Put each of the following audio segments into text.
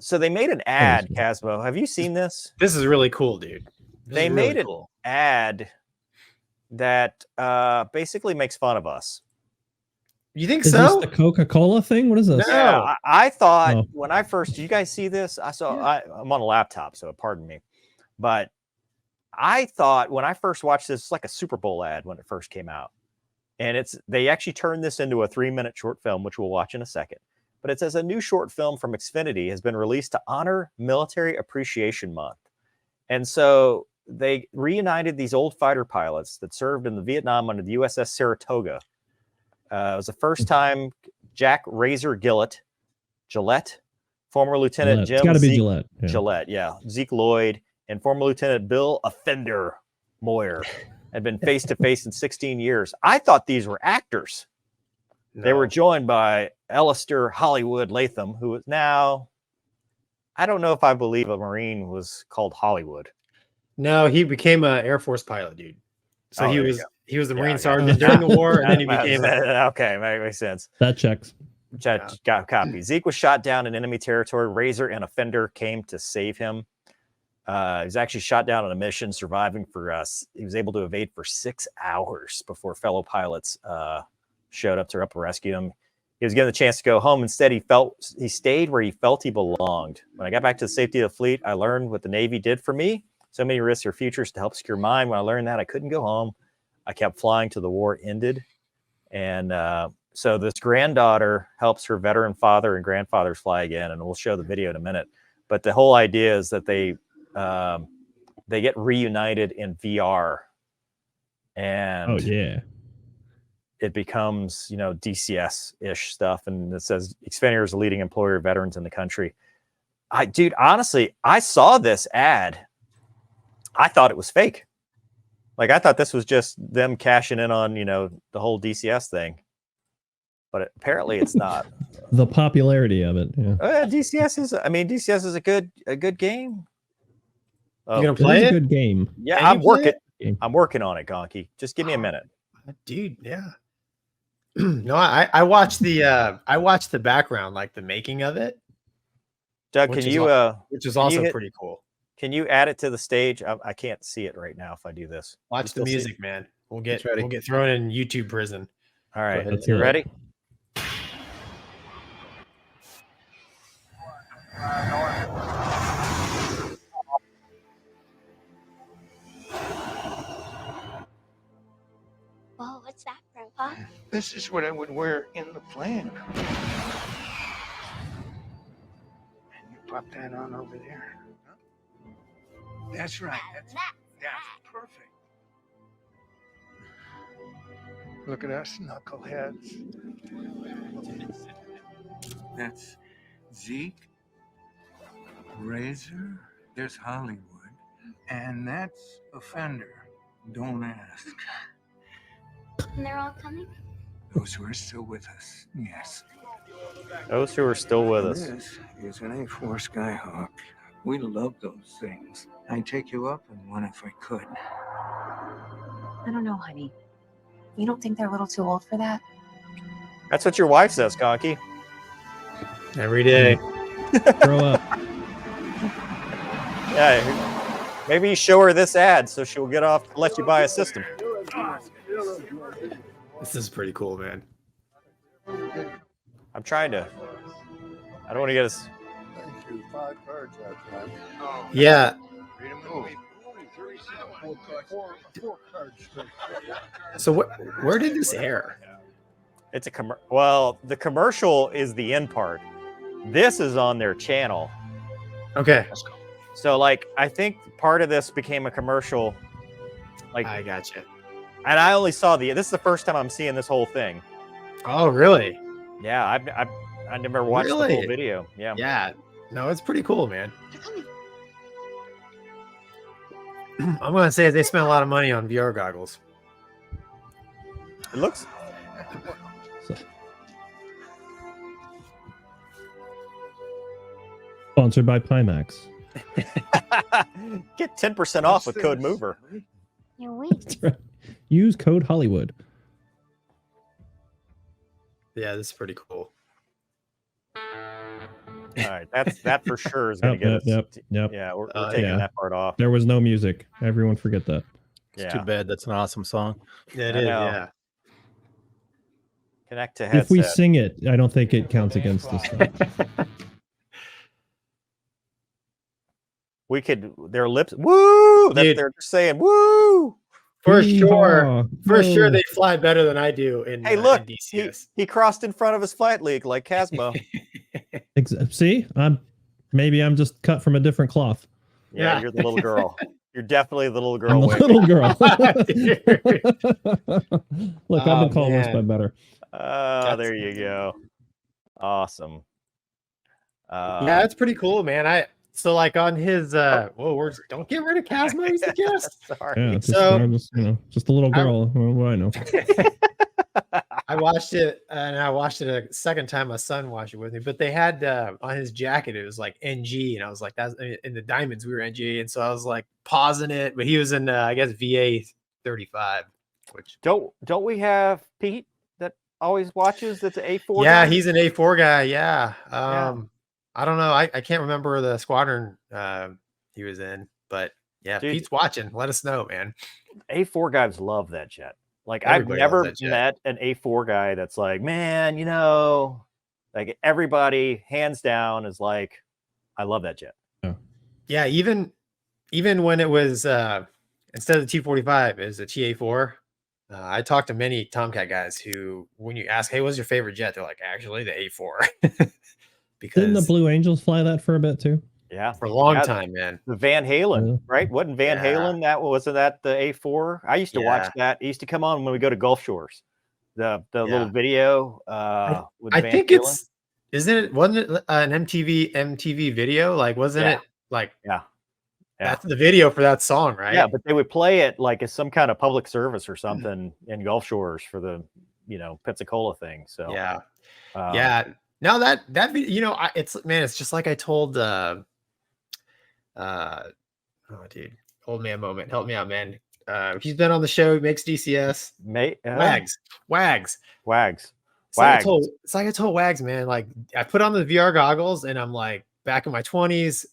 So they made an ad, Casmo. Have you seen this? This is really cool, dude. They made an ad that basically makes fun of us. You think Is so? this the Coca-Cola thing? What is this? No. Yeah, I thought when I first, do you guys see this? I'm on a laptop, so pardon me. But I thought when I first watched this, it's like a Super Bowl ad when it first came out. And they actually turned this into a 3-minute short film, which we'll watch in a second. But it says a new short film from Xfinity has been released to honor Military Appreciation Month. And so they reunited these old fighter pilots that served in the Vietnam under the USS Saratoga. It was the first time Jack Razor Gillette, former Lieutenant Jim it's gotta be Gillette. Yeah. Gillette, yeah, Zeke Lloyd, and former Lieutenant Bill Offender Moyer had been face to face in 16 years. I thought these were actors. No. They were joined by Alistair Hollywood Latham, who is now, I don't know if I believe a Marine was called Hollywood. No, he became an Air Force pilot, dude. So he was the Marine sergeant during the war, and then he became okay, makes sense. That checks. Got copy. Zeke was shot down in enemy territory. Razor and Offender came to save him. He was actually shot down on a mission, surviving for us. He was able to evade for 6 hours before fellow pilots showed up to rescue him. He was given the chance to go home. Instead, he stayed where he felt he belonged. When I got back to the safety of the fleet, I learned what the Navy did for me. So many risks or futures to help secure mine. When I learned that, I couldn't go home. I kept flying till the war ended. And so this granddaughter helps her veteran father and grandfathers fly again. And we'll show the video in a minute. But the whole idea is that they get reunited in VR. And it becomes, DCS-ish stuff. And it says Xfinity is a leading employer of veterans in the country. Dude, honestly, I saw this ad. I thought it was fake. Like, I thought this was just them cashing in on, the whole DCS thing. But apparently it's not. The popularity of it. Yeah. DCS is a good game. You gonna play it? A good game. Yeah, I'm working on it, Gonky. Just give me a minute. Dude, yeah. No, I watched the background, like the making of it. Doug, which is also pretty cool. Can you add it to the stage? I can't see it right now if I do this. Watch the music, man. We'll get thrown in YouTube prison. All right. You ready? Whoa, what's that, Grandpa? This is what I would wear in the plane. And you pop that on over there. That's right. That's perfect. Look at us, knuckleheads. That's Zeke, Razor, there's Hollywood, and that's Offender. Don't ask. And they're all coming? Those who are still with us, yes. Those who are still with us. This is an A4 Skyhawk. We love those things. I'd take you up in one if I could. I don't know, honey. You don't think they're a little too old for that? That's what your wife says, Gonky. Every day. Grow up. Yeah, maybe you show her this ad so she'll get off to let you buy a system. This is pretty cool, man. I'm trying to. I don't want to get us. Yeah. So where did this air? It's well, the commercial is the end part. This is on their channel. Okay. So, like, I think part of this became a commercial. Like, I gotcha. And I only saw this is the first time I'm seeing this whole thing. Oh, really? Yeah, I never watched the whole video. Yeah. Yeah. No, it's pretty cool, man. I'm gonna say they spent a lot of money on VR goggles. It looks. Sponsored by Pimax. Get 10% off with code MOVER. You're weak. Right. Use code Hollywood. Yeah, this is pretty cool. All right, that for sure is going to get us. Yep. Yeah, we're taking yeah. that part off. There was no music. Everyone forget that. It's Yeah, too bad. That's an awesome song. Yeah, it I is. know. Yeah. Connect to If we headset. sing it, I don't think it counts against us. We could their lips. Woo! Dude. They're just saying woo. For sure. Yeehaw. For sure, Whoa. they fly better than I do in, Hey, look, in DCS. he crossed in front of his flight league like Casmo. See, maybe I'm just cut from a different cloth. Yeah, Yeah. you're the little girl. You're definitely the little I'm girl. the waving. little girl. Look, I've Oh, been called worse man. by better. There you go. Awesome. Yeah, that's pretty cool, man. So like on his don't get rid of Casmo, he's the guest. Sorry. Yeah, just, So- I'm just, just a little girl. What do I know? I watched it and I watched it a second time. My son watched it with me, but they had on his jacket, it was like NG, and I was like, that's in the diamonds, we were NG, and so I was like pausing it, but he was in I guess VA 35, which Don't we have Pete that always watches? That's an A4. yeah, guy? he's an A4 guy. Yeah. Yeah. I don't know. I can't remember the squadron he was in, but yeah, Dude. Pete's watching. Let us know, man. A4 guys love that jet. Like Everybody I've never loves that jet. met an A4 guy that's like, man, like everybody hands down is like, I love that jet. Yeah, even when it was instead of the T45 is a TA4. I talked to many Tomcat guys who, when you ask, "Hey, what's your favorite jet?" They're like, "Actually, the A4." Because Didn't the Blue Angels fly that for a bit too? Yeah. for a long Yeah. time, man. The Van Halen, Yeah. right? Wasn't Van Yeah. Halen wasn't that the A4? I used to watch Yeah. that. It used to come on when we go to Gulf Shores. The little video with I Van think Halen. wasn't it an MTV video? Like, wasn't Yeah. it like Yeah. that's the video for that song, right? Yeah, but they would play it like as some kind of public service or something in Gulf Shores for the Pensacola thing. So Yeah. um, Yeah. Now that it's just like I told dude, old man moment. Help me out, man. He's been on the show, he makes DCS. Wags. Wags. It's like I told Wags, man. Like I put on the VR goggles and I'm like back in my 20s,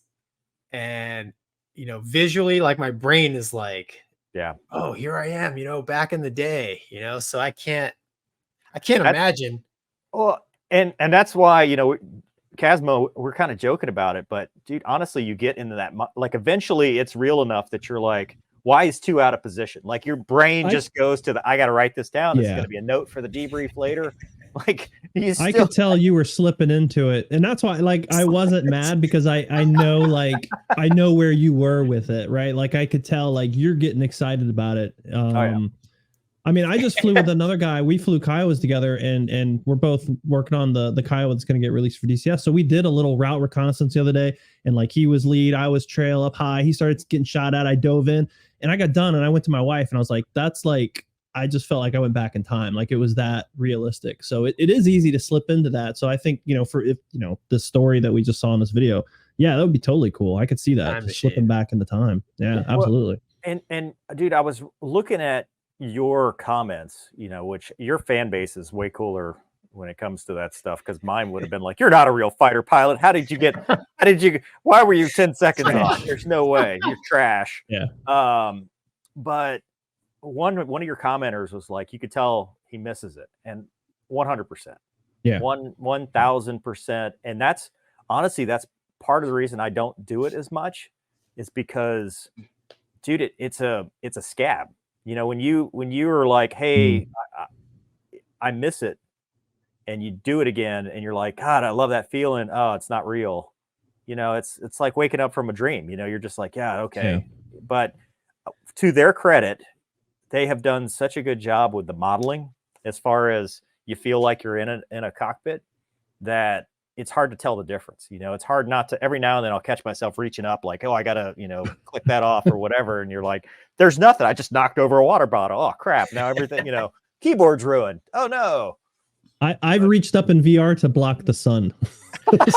and visually, like my brain is like, Yeah. oh, here I am, back in the day, so I can't imagine. Well, and that's why Casmo, we're kind of joking about it, but dude, honestly, you get into that like eventually it's real enough that you're like, why is 2 out of position? Like your brain just goes to I got to write this down. This is going to be a note for the debrief later. Like I could tell you were slipping into it, and that's why I wasn't mad, because I know I know where you were with it, right? Like I could tell like you're getting excited about it. I mean, I just flew with another guy. We flew Kiowas together, and we're both working on the Kiowa that's going to get released for DCS. So we did a little route reconnaissance the other day, and like he was lead, I was trail up high. He started getting shot at. I dove in, and I got done, and I went to my wife, and I was like, "That's like." I just felt like I went back in time. Like it was that realistic. So it is easy to slip into that. So I think, for the story that we just saw in this video, yeah, that would be totally cool. I could see that just slipping back into time. Yeah, absolutely. And dude, I was looking at your comments, which your fan base is way cooler when it comes to that stuff. Cause mine would have been like, you're not a real fighter pilot. Why were you 10 seconds off? There's no way, you're trash. Yeah. But one of your commenters was like, you could tell he misses it, and 100%. Yeah. 1000%. And that's honestly, that's part of the reason I don't do it as much, is because, dude, it's a scab. When you are like, hey, I miss it, and you do it again, and you're like, God, I love that feeling. Oh, it's not real. It's like waking up from a dream. You're just like, yeah, okay. Yeah. But to their credit, they have done such a good job with the modeling, as far as you feel like you're in a cockpit, that it's hard to tell the difference. It's hard not to. Every now and then I'll catch myself reaching up like, oh, I gotta, click that off or whatever. And you're like, there's nothing. I just knocked over a water bottle. Oh crap. Now everything, keyboard's ruined. Oh no. I've reached up in VR to block the sun.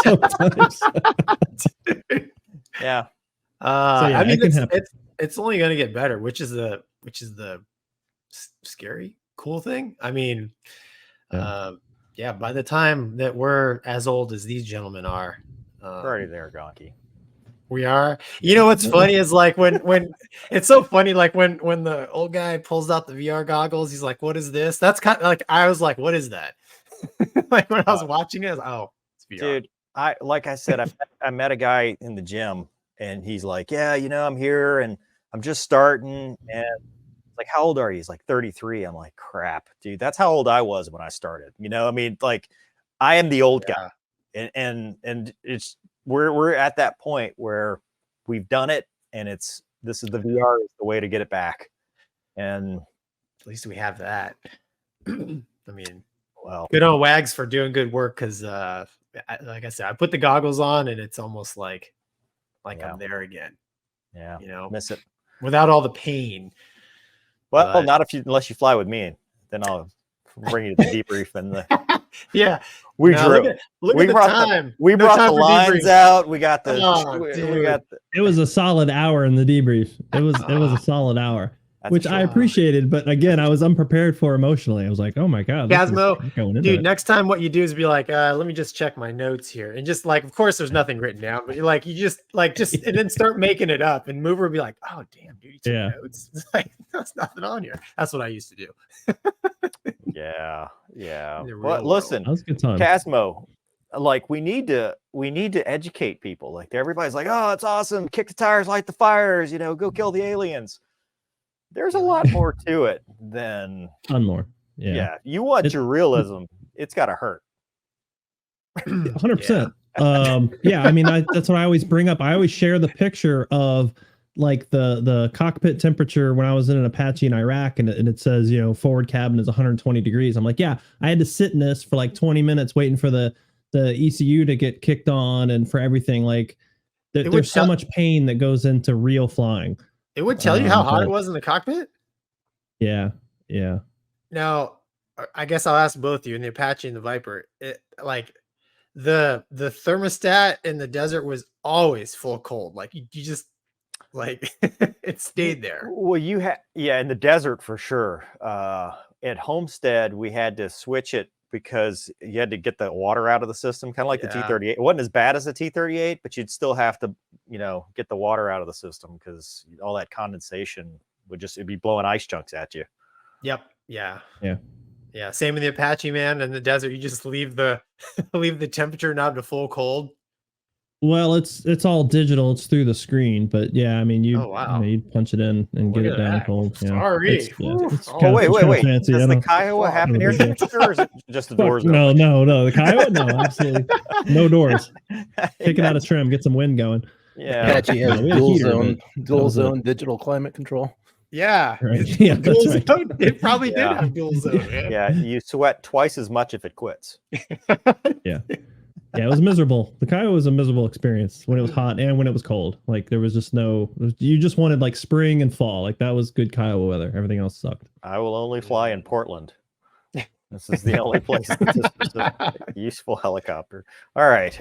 Sometimes. Yeah. Yeah, I mean, it can happen. it's only going to get better, which is the scary, cool thing. I mean, Yeah. by the time that we're as old as these gentlemen are, We're already there, Gonky. We are. You know what's funny is like when it's so funny, like when the old guy pulls out the VR goggles, he's like, "What is this?" That's kind of like I was like, "What is that?" Like when I was watching it, I was, "Oh, it's VR." Dude, like I said, I met a guy in the gym, and he's like, "Yeah, I'm here, and I'm just starting." And like, "How old are you?" He's like, 33. I'm like, "Crap, dude, that's how old I was when I started." I mean, like, I am the old guy, and it's we're at that point where we've done it, and this is the VR is the way to get it back, and At least we have that. I mean, well, good on Wags for doing good work because, like I said, I put the goggles on and it's almost like Yeah. I'm there again. yeah, You know, miss it. without all the pain. Well, But- not unless you fly with me, then I'll bring you to the debrief and the. Yeah, We now drew. Look We at the brought time. we No brought time the for lines debrief. out. We got the. Oh, we dude. got. It was a solid hour in the debrief. It was a solid hour, which I appreciated. But again, I was unprepared for emotionally. I was like, oh my God. this is Casmo, going into dude, it. next time what you do is be like, let me just check my notes here. And just like, of course, there's nothing written down, but you're like, you just and then start making it up. And Mover will be like, oh, damn, dude, you took notes. It's like, there's nothing on here. That's what I used to do. Yeah. In the real Well, world. listen, That was a good time. Casmo, like we need to educate people. Like everybody's like, oh, it's awesome. Kick the tires, light the fires. Go kill the aliens. There's a lot more to it than Ton more. yeah. Yeah. You want your realism. It's got to hurt. 100%. Yeah. I mean, that's what I always bring up. I always share the picture of like the cockpit temperature when I was in an Apache in Iraq, and it says, forward cabin is 120 degrees. I'm like, yeah, I had to sit in this for like 20 minutes waiting for the ECU to get kicked on and for everything. Like there's so much pain that goes into real flying. It would tell you how hot it was in the cockpit. Yeah. Yeah. Now, I guess I'll ask both you, in the Apache and the Viper. Like the thermostat in the desert was always full cold. Like you just like it stayed there. Well, in the desert for sure. At Homestead, we had to switch it because you had to get the water out of the system, kind of like the T-38. It wasn't as bad as the T-38, but you'd still have to, get the water out of the system because all that condensation it'd be blowing ice chunks at you. Yep. Yeah. Yeah. Yeah. Same in the Apache, man. In the desert, you just leave the temperature knob to full cold. Well, it's all digital. It's through the screen, but yeah, I mean, you punch it in and get it down cold. Yeah. Sorry. Wait. Fancy. Does the Kiowa have an air temperature, or is it just the doors? No. The Kiowa, no, absolutely no doors. Take it out of trim, get some wind going. Yeah, Apache has dual zone digital climate control. Yeah, right. Yeah, that's right. It probably did have dual zone. Man. Yeah, you sweat twice as much if it quits. Yeah. Yeah, it was miserable. The Kiowa was a miserable experience when it was hot and when it was cold. Like there was just you just wanted like spring and fall. Like that was good Kiowa weather. Everything else sucked. I will only fly in Portland. This is the only place that's a useful helicopter. All right.